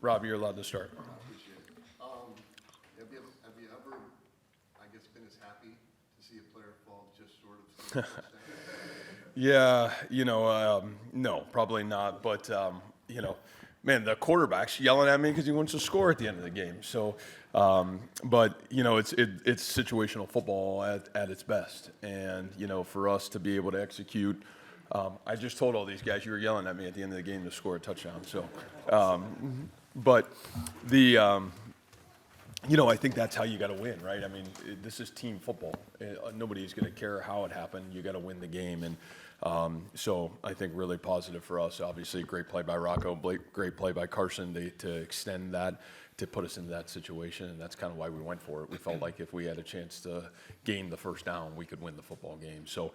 Rob, you're allowed to start. I appreciate it. Have you ever, I guess, been as happy to see a player fall just short of scoring a touchdown? Yeah, no, probably not. But, man, the quarterback's yelling at me because he wants to score at the end of the game. So, but, it's situational football at its best. And, for us to be able to execute, I just told all these guys you were yelling at me at the end of the game to score a touchdown. So, but the, I think that's how you got to win, right? I mean, this is team football. Nobody's going to care how it happened. You got to win the game. And so I think really positive for us. Obviously, great play by Rocco, great play by Carson to extend that, to put us into that situation. And that's kind of why we went for it. We felt like if we had a chance to gain the first down, we could win the football game. So,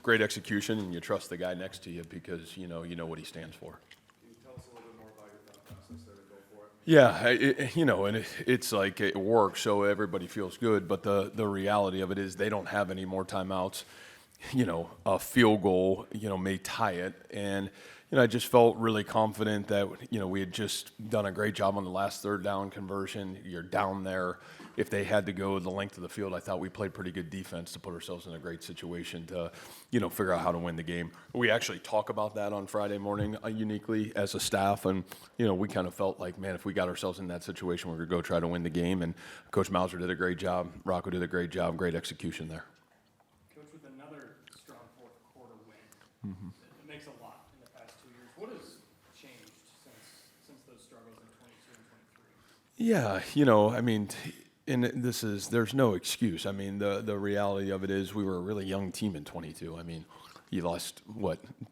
great execution, and you trust the guy next to you because you know what he stands for. Can you tell us a little bit more about your thought process there to go for it? Yeah, it's like it works, so everybody feels good. But the reality of it is they don't have any more timeouts. A field goal, may tie it. And, I just felt really confident that, we had just done a great job on the last third down conversion. You're down there. If they had to go the length of the field, I thought we played pretty good defense to put ourselves in a great situation to, figure out how to win the game. We actually talk about that on Friday morning uniquely as a staff. And, we kind of felt like, man, if we got ourselves in that situation, we're going to go try to win the game. And Coach Mauser did a great job. Rocco did a great job. Great execution there. Coach, with another strong fourth quarter win, it makes a lot in the past 2 years. What has changed since those struggles in 22 and 23? Yeah, and there's no excuse. I mean, the reality of it is we were a really young team in 22. I mean, you lost,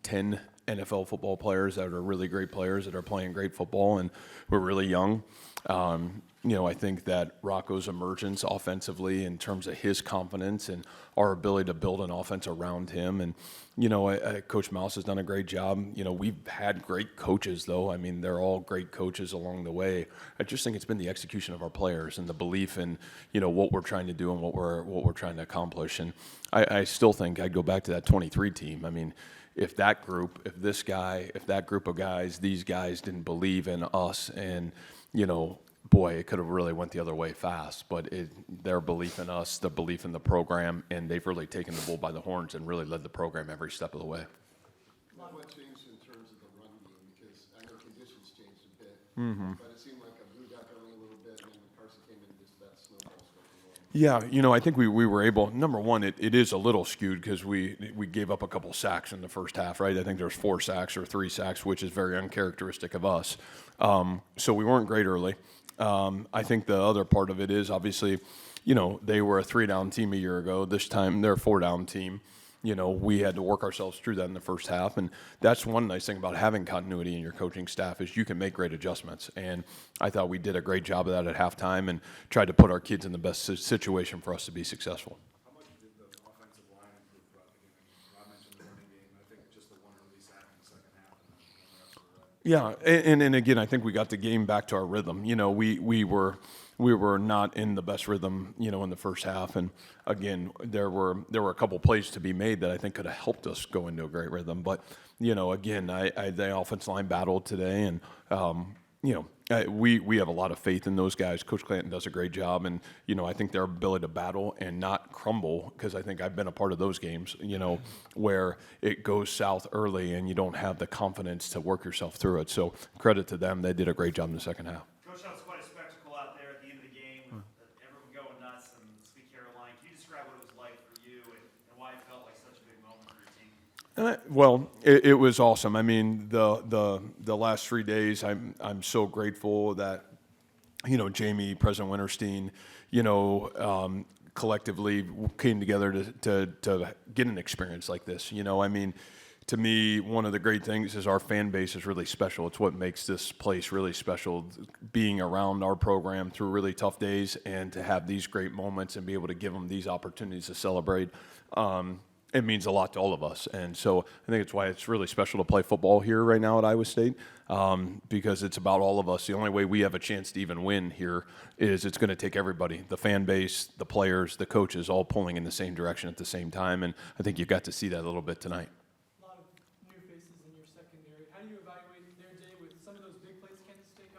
10 NFL football players that are really great players that are playing great football, and we're really young. I think that Rocco's emergence offensively in terms of his confidence and our ability to build an offense around him. And, Coach Mouse has done a great job. We've had great coaches, though. I mean, they're all great coaches along the way. I just think it's been the execution of our players and the belief in, what we're trying to do and what we're trying to accomplish. And I still think I'd go back to that 23 team. I mean, if that group of guys, these guys didn't believe in us and, boy, it could have really went the other way fast. But their belief in us, the belief in the program, and they've really taken the bull by the horns and really led the program every step of the way. What changed in terms of the run game? Because I know conditions changed a bit, but it seemed like Abu got going a little bit, and then Carson came in and just that snowball started rolling. Yeah, I think we were able, number one, it is a little skewed because we gave up a couple sacks in the first half, right? I think there's 4 sacks or 3 sacks, which is very uncharacteristic of us. So we weren't great early. I think the other part of it is obviously, they were a 3-down team a year ago. This time they're a 4-down team. We had to work ourselves through that in the first half. And that's one nice thing about having continuity in your coaching staff is you can make great adjustments. And I thought we did a great job of that at halftime and tried to put our kids in the best situation for us to be successful. How much did the offensive line improve throughout the game? Rob mentioned the running game. I think just the one early sack in the second half and then the rest of the way. Yeah, and again, I think we got the game back to our rhythm. We were not in the best rhythm, in the first half. And again, there were a couple plays to be made that I think could have helped us go into a great rhythm. But again, the offensive line battled today, and we have a lot of faith in those guys. Coach Clanton does a great job, and I think their ability to battle and not crumble, because I think I've been a part of those games, where it goes south early and you don't have the confidence to work yourself through it. So credit to them; they did a great job in the second half. Coach, that was quite a spectacle out there at the end of the game, with everyone going nuts and Sweet Caroline. Can you describe what it was like for you and why it felt like such a big moment for your team? Well, it was awesome. I mean, the last 3 days, I'm so grateful that, Jamie, President Winterstein, collectively came together to get an experience like this. I mean, to me, one of the great things is our fan base is really special. It's what makes this place really special, being around our program through really tough days and to have these great moments and be able to give them these opportunities to celebrate. It means a lot to all of us. And so I think it's why it's really special to play football here right now at Iowa State, because it's about all of us. The only way we have a chance to even win here is it's going to take everybody, the fan base, the players, the coaches, all pulling in the same direction at the same time. And I think you got to see that a little bit tonight. A lot of new faces in your secondary. How do you evaluate their day with some of those big plays Kansas State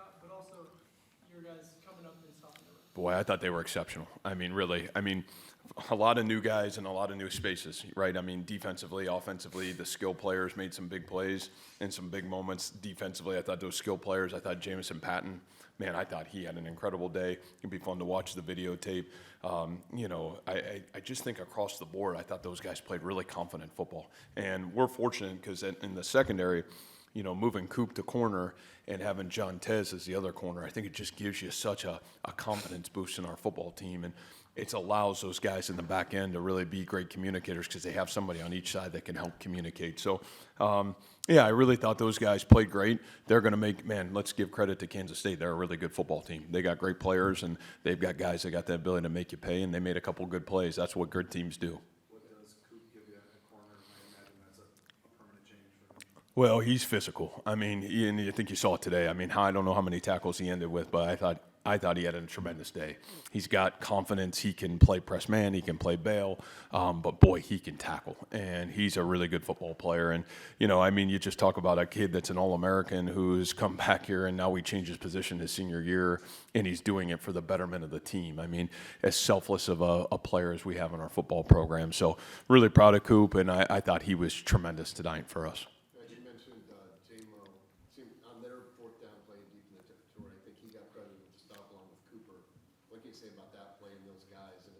Boy, I thought they were exceptional. I mean, really. I mean, a lot of new guys and a lot of new spaces, right? I mean, defensively, offensively, the skill players made some big plays and some big moments. Defensively, I thought those skill players, I thought Jamison Patton, man, I thought he had an incredible day. It'd be fun to watch the videotape. You know, I just think across the board, I thought those guys played really confident football. And we're fortunate because in the secondary, you know, moving Coop to corner and having John Tez as the other corner, I think it just gives you such a confidence boost in our football team. And it allows those guys in the back end to really be great communicators because they have somebody on each side that can help communicate. So, yeah, I really thought those guys played great. They're going to make, man, let's give credit to Kansas State. They're a really good football team. They got great players, and they've got guys that got the ability to make you pay, and they made a couple good plays. That's what good teams do. What does Coop give you at corner? I imagine that's a permanent change for him. Well, he's physical. I mean, and I think you saw it today. I mean, I don't know how many tackles he ended with, but I thought he had a tremendous day. He's got confidence. He can play press man. He can play bail. But, boy, he can tackle. And he's a really good football player. And, you know, I mean, you just talk about a kid that's an All-American who's come back here, and now we changed his position his senior year, and he's doing it for the betterment of the team. I mean, as selfless of a player as we have in our football program. So really proud of Coop, and I thought he was tremendous tonight for us. As you mentioned, J-Mo, on their fourth down play deep in the territory, I think he got credit with the stop along with Cooper. What can you say about that play and those guys? And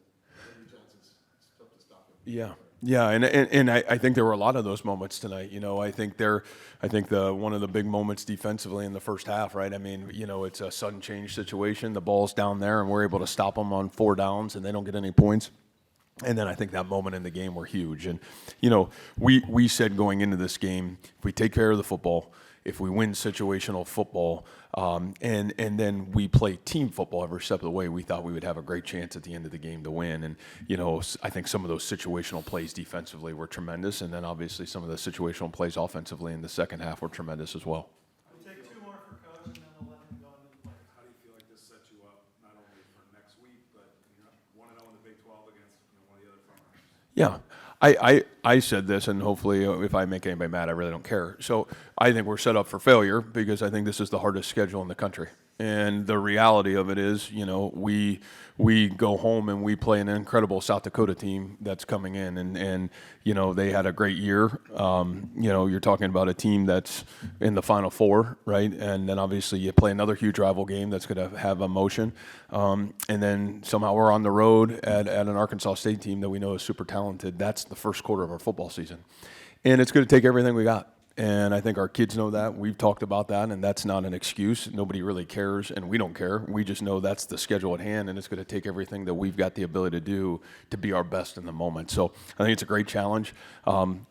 Andrew Johnson's tough to stop him. Yeah, and I think there were a lot of those moments tonight. You know, I think one of the big moments defensively in the first half, right? I mean, you know, it's a sudden change situation. The ball's down there, and we're able to stop them on 4 downs, and they don't get any points. And then I think that moment in the game were huge. And, you know, we said going into this game, if we take care of the football, if we win situational football, and then we play team football every step of the way, we thought we would have a great chance at the end of the game to win. And, you know, I think some of those situational plays defensively were tremendous. And then obviously some of the situational plays offensively in the second half were tremendous as well. We'll take 2 more for Coach, and then we'll let him go into the play. How do you feel like this sets you up not only for next week, but 1-0 in the Big 12 against one of the other frontrunners? Yeah. I said this, and hopefully if I make anybody mad, I really don't care. So I think we're set up for failure because I think this is the hardest schedule in the country. And the reality of it is, you know, we go home and we play an incredible South Dakota team that's coming in, and you know, they had a great year. You know, you're talking about a team that's in the Final Four, right? And then obviously you play another huge rival game that's going to have emotion. And then somehow we're on the road at an Arkansas State team that we know is super talented. That's the first quarter of our football season. And it's going to take everything we got. And I think our kids know that. We've talked about that, and that's not an excuse. Nobody really cares, and we don't care. We just know that's the schedule at hand, and it's going to take everything that we've got the ability to do to be our best in the moment. So I think it's a great challenge.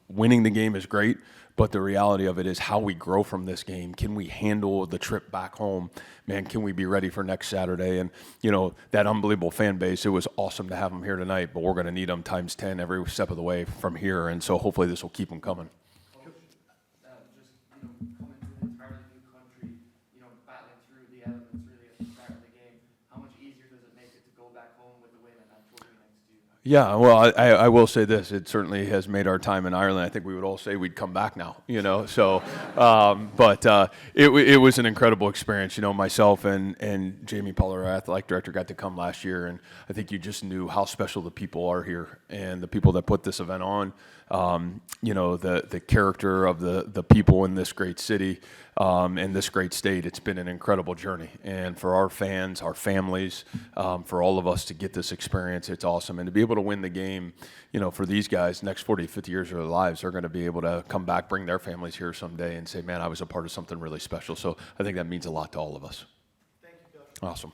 Winning the game is great, but the reality of it is how we grow from this game. Can we handle the trip back home? Man, can we be ready for next Saturday? And, you know, that unbelievable fan base, it was awesome to have them here tonight, but we're going to need them times 10 every step of the way from here, and so hopefully this will keep them coming. Coming to an entirely new country, battling through the elements really at the start of the game, how much easier does it make it to go back home with the win and have trophy next to you? Yeah, well, I will say this. It certainly has made our time in Ireland. I think we would all say we'd come back now, you know. So, but it was an incredible experience. You know, myself and Jamie Pollard, our athletic director, got to come last year, and I think you just knew how special the people are here and the people that put this event on. You know, the character of the people in this great city and this great state. It's been an incredible journey. And for our fans, our families, for all of us to get this experience, it's awesome. And to be able to win the game, you know, for these guys, next 40, 50 years of their lives, they're going to be able to come back, bring their families here someday and say, man, I was a part of something really special. So I think that means a lot to all of us. Thank you, Coach. Awesome.